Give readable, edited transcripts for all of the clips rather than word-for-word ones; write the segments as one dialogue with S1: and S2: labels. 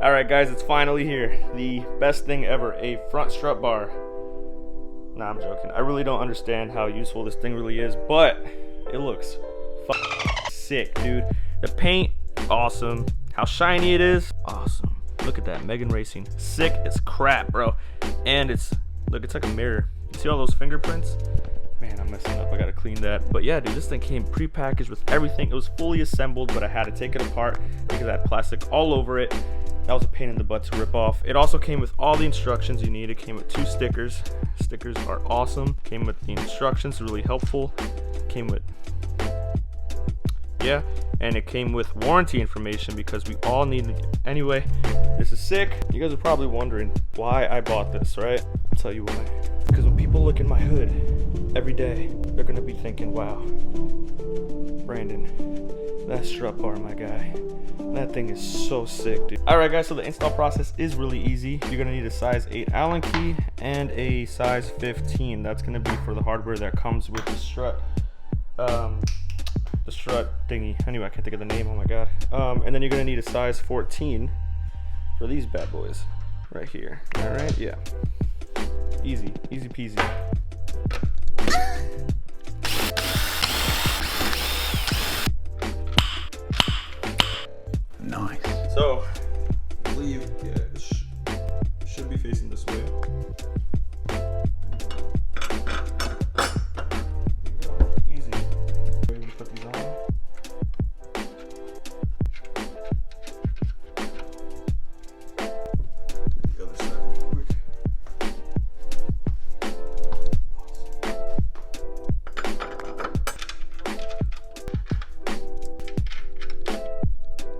S1: Alright guys, it's finally here. The best thing ever, a front strut bar. Nah, I'm joking. I really don't understand how useful this thing really is, but it looks sick, dude. The paint, awesome. How shiny it is, awesome. Look at that, Megan Racing. Sick as crap, bro. And it's, look, it's like a mirror. You see all those fingerprints? Man, I'm messing up. I gotta clean that. But yeah, dude, this thing came pre-packaged with everything. It was fully assembled, but I had to take it apart because I had plastic all over it. That was a pain in the butt to rip off. It also came with all the instructions you need. It came with 2 stickers. Stickers are awesome. Came with the instructions, really helpful. Came with, yeah, and it came with warranty information because we all need it. Anyway, this is sick. You guys are probably wondering why I bought this, right? I'll tell you why. Because when people look in my hood every day, they're gonna be thinking, wow, Brandon, that strut bar, my guy. That thing is so sick, dude. Alright guys, so the install process is really easy. You're gonna need a size 8 Allen key and a size 15. That's gonna be for the hardware that comes with the strut. The strut thingy. Anyway, I can't think of the name, oh my god. And then you're gonna need a size 14 for these bad boys right here. Alright, yeah. Easy, easy peasy.
S2: Nice.
S1: So, I believe, yeah, it should be facing this way. Easy. Ready to put these on. The other side real quick.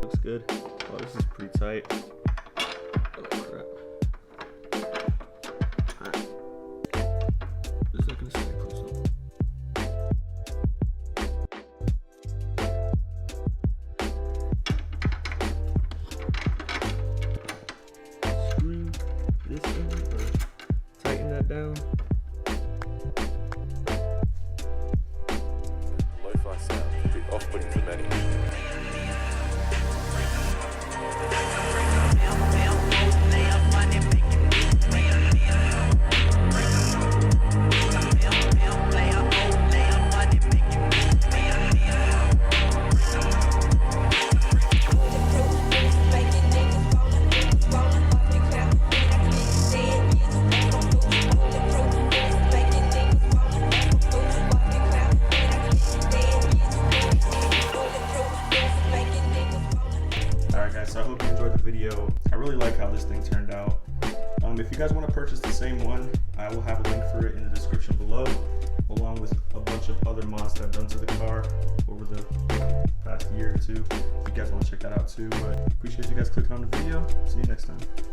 S1: Looks good. Oh, this is pretty tight. Oh crap. Alright. Just not gonna stay close up. Screw this in or tighten that down.
S3: Lo-fi sound, a bit off-putting for many.
S1: So I hope you enjoyed the video. I really like how this thing turned out. If you guys want to purchase the same one, I will have a link for it in the description below, along with a bunch of other mods that I've done to the car over the past year or two. If you guys want to check that out too. But appreciate you guys clicking on the video. See you next time.